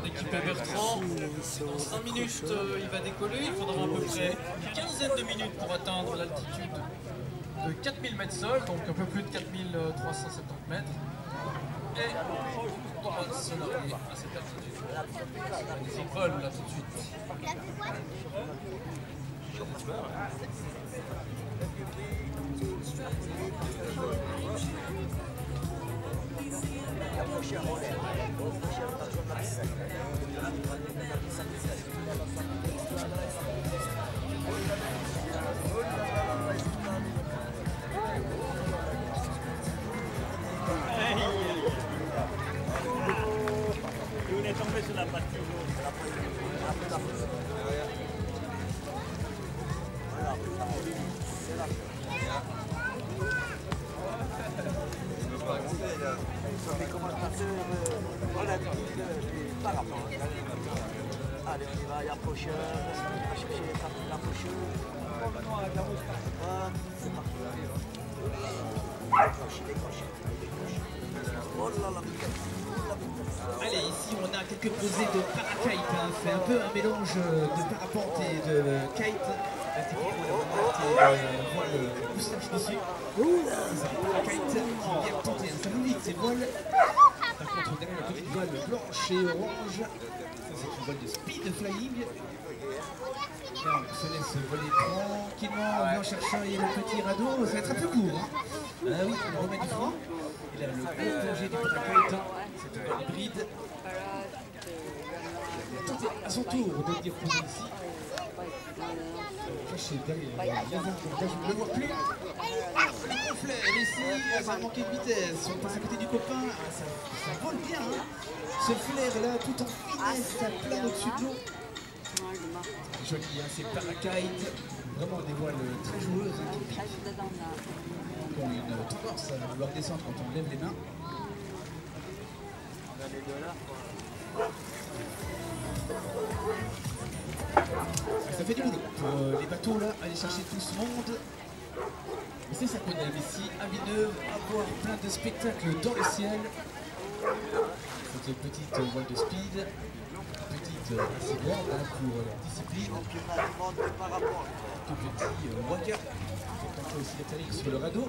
L'équipe Bertrand, dans 5 minutes il va décoller, il faudra à peu près une quinzaine de minutes pour atteindre l'altitude de 4000 mètres sol, donc un peu plus de 4370 mètres. Et on va se larguer à cette altitude. Ils volent là tout de suite. On est tombé sur la partie Allez, on y va, il y a Pocheur, on va chercher les parties de la Pocheur. C'est parti. Décroché. Oh là là, Allez, ici on a quelques posées de parakite, hein. C'est un peu un mélange de parapente et de kite. On voit le moustache dessus. C'est un parakite qui vient tenter un salonite, c'est voile. Par contre, derrière la petite voile blanche et orange, ça c'est une voile de speed flying. Là, on se laisse voler tranquillement, on va en chercher le petit radeau, ça va être un peu court. Hein. Ah oui, on remet du frein. Et là, le gros plongé du parakite, c'est une voile hybride. Il va tenter à son tour de venir poser ici. Caché derrière, je ne le vois plus. Le gonfleur ici, ça a manqué de vitesse. On passe à côté du copain, ça vole bien. Hein. Ce flair là, tout en finesse, ça plane au-dessus de l'eau. Joli, hein, c'est parakite. Vraiment des voiles très joueuses hein, qui piquent. On a une tendance à vouloir descendre quand on lève les mains. Ça fait du boulot pour les bateaux là, aller chercher tout ce monde. Mais c'est ça qu'on aime ici, à Villeneuve, avoir plein de spectacles dans le ciel. C'est une petite voile de speed, petite assez grande hein, pour la discipline. Tout petit waka, qui est tenté aussi d'atterrir sur le radeau.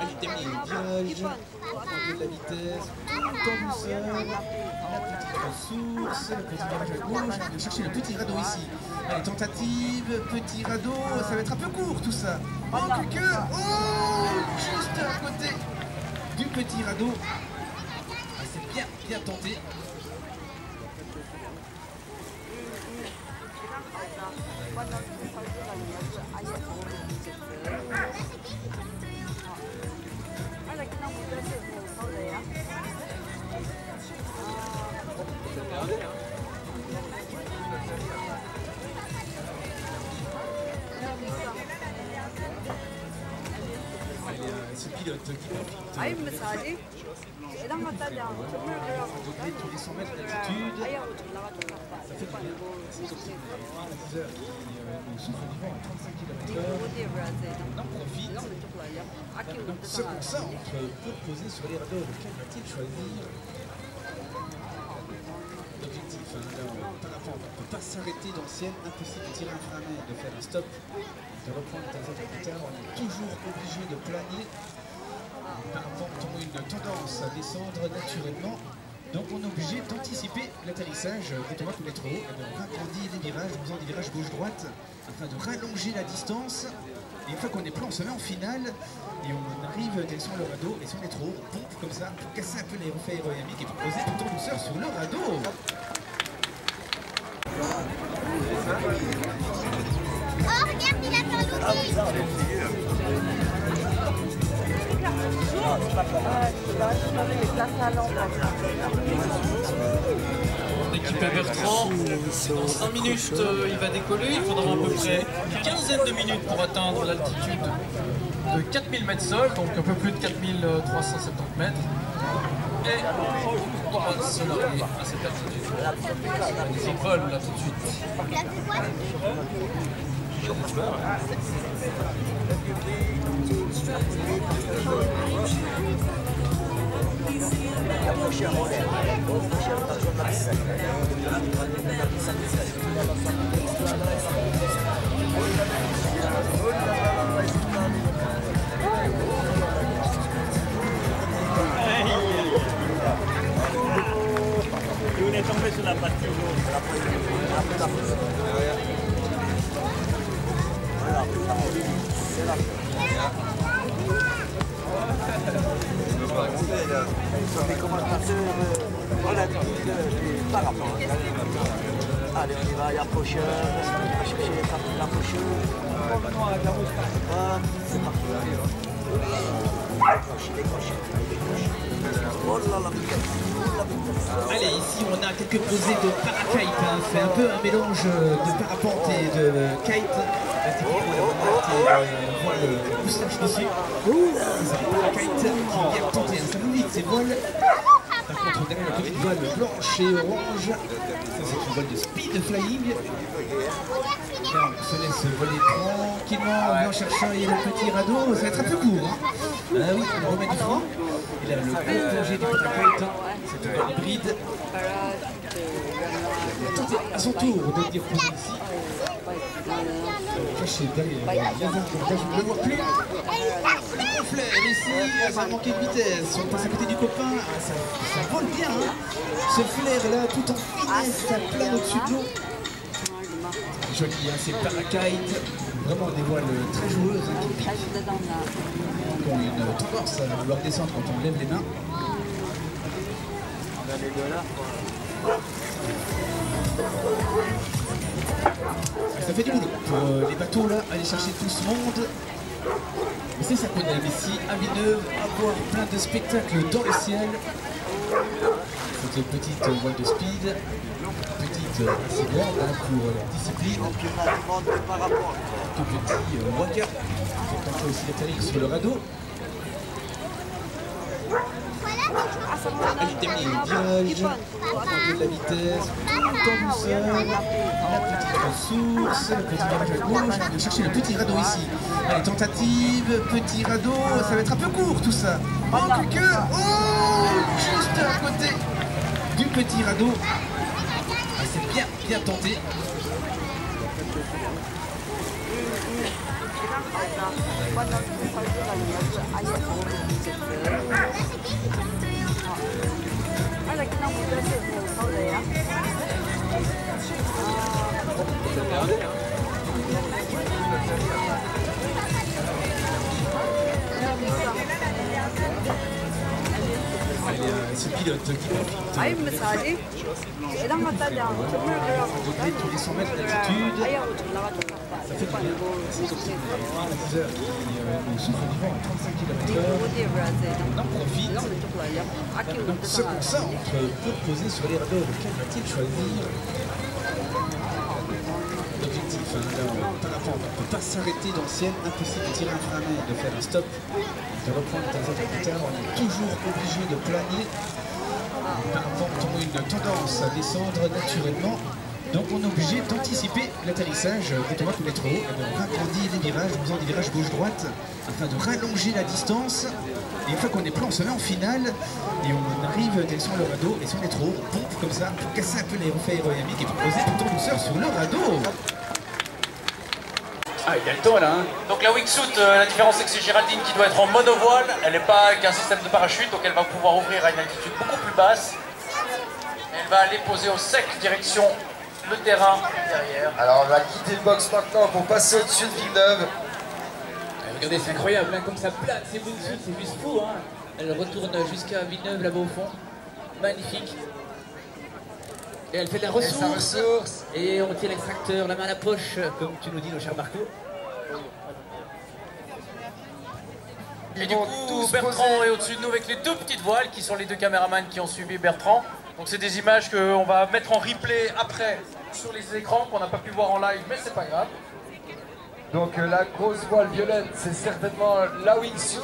Allez, terminer le virage, on prend de la vitesse, tout en douceur, la petite ressource, le petit virage à gauche, on va chercher le petit radeau ici. Allez, tentative, petit radeau, ça va être un peu court tout ça. Oh, quelqu'un, juste à côté du petit radeau. Ah, c'est bien, bien tenté. Ce pilote qui profite tous les 100 mètres d'altitude. Ça fait du bien. C'est surtout 10 heures qui souffle du vent à 35 km/h. On en profite. Donc se concentre pour poser sur les radeaux. Lequel va-t-il choisir? L'objectif, là, on ne peut pas s'arrêter dans le ciel. Impossible de tirer un frein à main, de faire un stop, de reprendre de temps en temps plus tard. On est toujours obligé de planer. Les parapentes ont une tendance à descendre naturellement, donc on est obligé d'anticiper l'atterrissage. Quand on voit qu'on est trop haut, on agrandit les virages, en faisant des virages gauche-droite, afin de rallonger la distance. Et une fois qu'on est plein, on se met en finale, et on arrive direction le radeau, et si on est trop haut, on pompe comme ça, pour casser un peu l'effet aérodynamique et pour poser tout en douceur sur le radeau. Oh, regarde, il a plein d'outils. L'équipe Bertrand, dans 5 minutes il va décoller, il faudra à peu près une quinzaine de minutes pour atteindre l'altitude de 4000 mètres sol, donc un peu plus de 4370 mètres. Et on va se larguer à cette altitude. Ils volent là tout de suite. On est tombé sur la partie jaune. Les commentateurs olympiques du parapente. Allez, on y va, il y a Pocher, on va chercher les parties de la Pocher. C'est parti. Décroché. Oh là là, Allez, ici on a quelques posées de parakite, hein. C'est un peu un mélange de parapente et de kite. On voit le moustache dessus. C'est un parakite qui vient tenter un satellite, c'est voile. Par contre, derrière la petite voile blanche et orange, ça c'est une voile de speed flying. Là, on se laisse voler tranquillement en cherchant le petit radeau. Ça va être un peu court. Hein. Ah oui, on remet du frein. Et là, le plongé du parakite, c'est une voile hybride. Il va tenter à son tour de venir poser ici. Caché derrière les arbres, je ne le vois plus. Le conflait ici, ça a manqué de vitesse. On passe à côté du copain, ça vole bien. Hein. Ce flair là, tout en finesse, ça plane au-dessus de l'eau. Joli, hein, c'est parakite, vraiment des voiles très joueuses hein, qui piquent. Donc on a une tendance à vouloir descendre quand on lève les mains. on a les dollars. Ça fait du boulot pour les bateaux là, aller chercher tout ce monde. Mais c'est ça qu'on aime ici à Villeneuve, avoir plein de spectacles dans le ciel. C'est une petite voile de speed, petite assez grande hein, pour la discipline. Tout petit waka, qui est tenté aussi d'atterrir sur le radeau. Allez, terminer le virage, prendre de la vitesse, tout en douceur, la petite ressource, le petit virage à gauche, on va chercher le petit radeau ici. Allez, tentative, petit radeau, ça va être un peu court tout ça. Oh, que juste à côté du petit radeau. Ah, c'est bien tenté. Ce pilote qui profite tous les 100 mètres d'altitude. Ça fait du bien. C'est sorti à 10 heures qui souffle du vent à 35 km/h. On en profite. Donc se concentre pour poser sur les radeaux. Lequel va-t-il choisir? L'objectif, hein, là, on ne peut pas s'arrêter dans le ciel, impossible de tirer un frein à main, de faire un stop, de reprendre des interlocuteurs, on est toujours obligé de planer. Les parapentes ont une tendance à descendre naturellement, donc on est obligé d'anticiper l'atterrissage. Quand on voit qu'on est trop haut, on ragrandit les virages, en faisant des virages gauche-droite, afin de rallonger la distance. Et une fois qu'on est plein, on se met en finale, et on arrive sur le radeau, et si on est trop haut, on pompe comme ça, pour casser un peu les reflets aérodynamiques et pour poser tout en douceur sur le radeau. Ah, il y a le temps là, hein. Donc la wingsuit, la différence c'est que c'est Géraldine qui doit être en monovoile, elle n'est pas avec un système de parachute, donc elle va pouvoir ouvrir à une altitude beaucoup plus basse. Elle va aller poser au sec, direction le terrain derrière. Alors on va quitter le box maintenant pour passer au-dessus de Villeneuve. Regardez, c'est incroyable, hein, comme ça plane ces wingsuits, c'est juste fou. Hein. Elle retourne jusqu'à Villeneuve là-bas au fond. Magnifique. Et elle fait de la ressource. Et on tient l'extracteur, la main à la poche, comme tu nous dis, mon cher Marco. Et du coup, Bertrand est au-dessus de nous avec les deux petites voiles qui sont les deux caméramans qui ont suivi Bertrand. Donc c'est des images qu'on va mettre en replay après sur les écrans qu'on n'a pas pu voir en live, mais c'est pas grave. Donc la grosse voile violette, c'est certainement la wingsuit.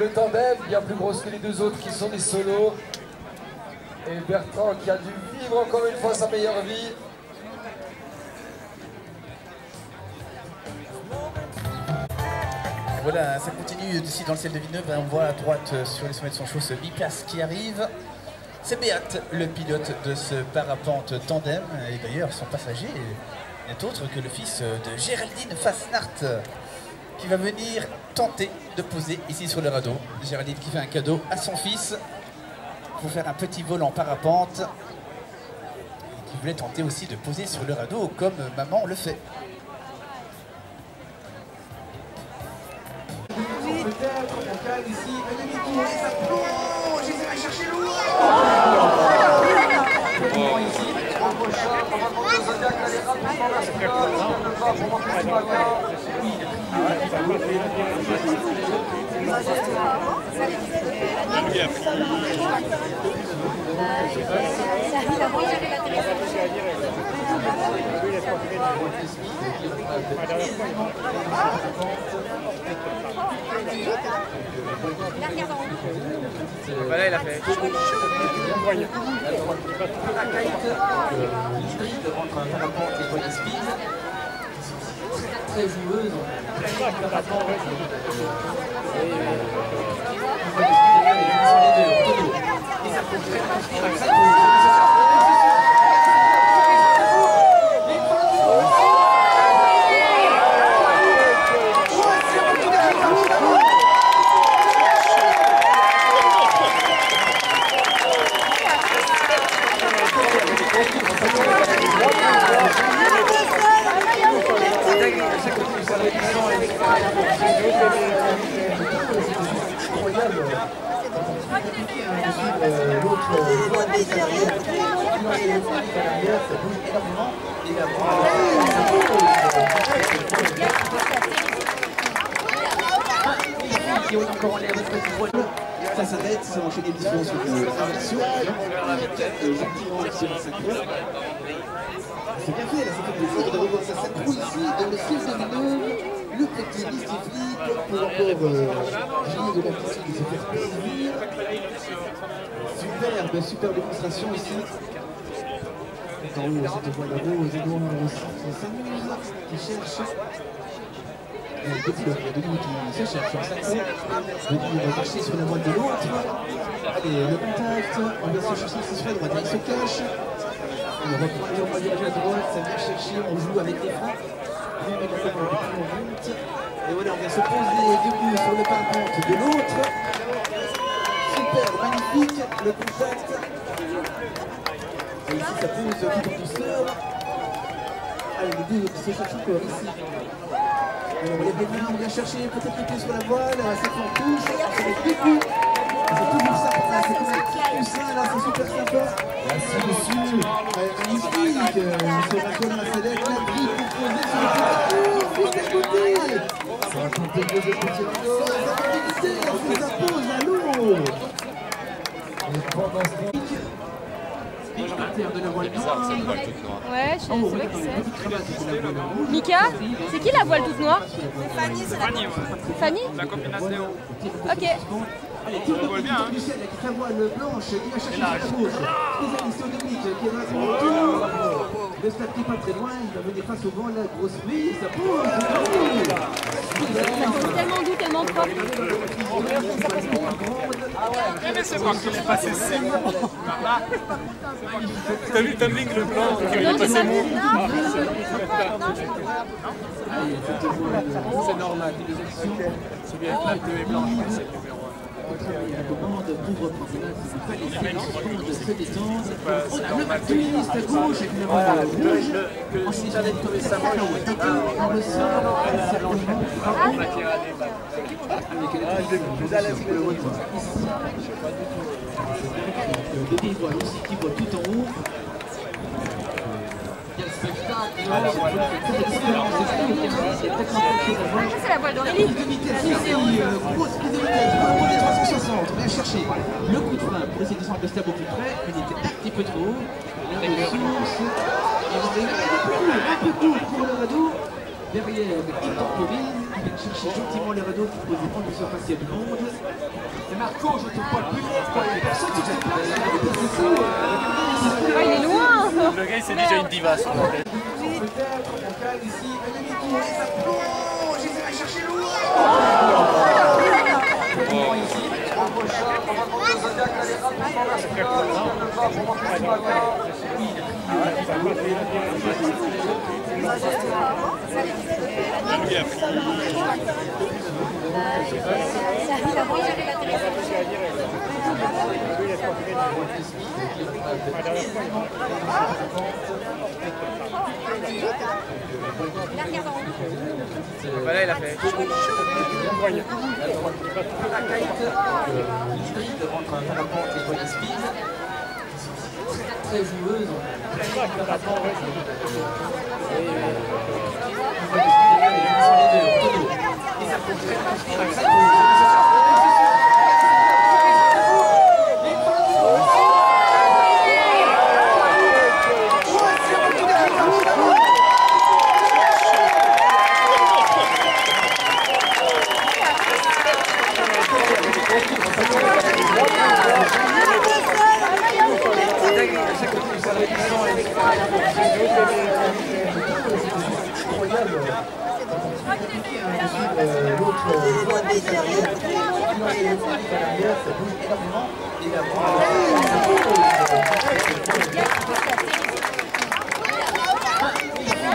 Le tandem, bien plus grosse que les deux autres qui sont des solos. Et Bertrand qui a dû vivre encore une fois sa meilleure vie. Voilà, ça continue d'ici dans le ciel de Villeneuve. On voit à droite sur les sommets de son show ce biplace qui arrive. C'est Beat, le pilote de ce parapente tandem. Et d'ailleurs, son passager n'est autre que le fils de Géraldine Fasnart, qui va venir tenter de poser ici sur le radeau. Géraldine qui fait un cadeau à son fils pour faire un petit vol en parapente. Et qui voulait tenter aussi de poser sur le radeau comme maman le fait. Peut-être, on calme ici, un demi-tour et ça plonge, il va chercher loin. Ici, en prochain, on va demander aux Zodiac d'aller rapidement vers ce pilote, on le voit pour montrer ce matin. Voilà, il a fait. Très joueuse. Ça s'arrête, ça enchaîne les différences sur l'inversion. C'est bien fait, là, ça fait plaisir de revoir ça s'accroît ici dans le ciel de Villeneuve. Le petit mystifie pour encore jouer de la piscine et se faire plaisir. Super démonstration ici. En haut, cette voie là-haut, aux Édouards aussi qui s'amuse, qui cherche. Depuis qui se cherche en synchro. Denis va cacher sur la voile de l'autre. Allez, le contact. On vient se chercher ici sur la droite. Il se cache. On reprend les on va diriger à droite. Ça vient chercher. On joue avec les freins. On monte. Et voilà, on vient se poser debout sur le parapente de l'autre. Super, magnifique. Le contact. Et ici, ça pose tout en douceur. Allez, les deux se cherchent encore ici. On lève les mains, on vient chercher peut-être les pieds sur la voile, c'est qu'on touche, c'est les deux coups. C'est toujours ça, c'est comme un petit coussin là, c'est super sympa. Là, ci-dessus, magnifique, sur la colonne à Céleste, la grille pour poser sur le petit coup, à côté. Ça va tenter de poser le petit coup, ça va éviter, on fait sa pause à l'eau. Et pendant ce temps, de la voile noire. Ouais, je sais que c'est. Mika, c'est qui la voile toute noire? Fanny, c'est la copine. Fanny? La copine d'Athéo. Ok. Allez, tour de bien, hein. Michel avec sa voile blanche, il va chercher sur la gauche. Spécialiste Dominique qui est là sur le tour. Le stade qui est pas très loin, il va venir face au vent, la grosse pluie, ça pose. C'est tellement doux, tellement propre. Mais c'est moi qui l'ai passé, c'est bon. T'as vu le tumbling, le blanc qui lui est passé mou? C'est normal, c'est bien, la bleue et blanche, c'est le numéro 1. La commande pour reprendre là, c'est se détendre. On a le twist à gauche avec une voile rouge. Ensuite, avec le salon, on le sort, Denis voit aussi qui voit tout en haut. Il y a le spectacle. C'est la voile d'Aurélie. Grosse prise de vitesse, on est 360, on vient chercher le coup de frein pour essayer de descendre le stable au plus près, mais il était un petit peu trop haut. La ressource, et on est un peu court pour le radeau. Derrière, il temporise, il vient chercher gentiment le radeau qui pose des points de surface, il y a du monde. Et Marco, je te vois le plus haut, personne qui se place, il est loin. Le gars, c'est déjà une diva sur la tête. Peut-être, on calme ici, un demi-tour et ça plonge, et ça va chercher l'eau. Voilà, il a fait. La kite hybride entre un parapente et body speed. Très joueuse.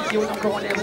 Qui ont encore en l'air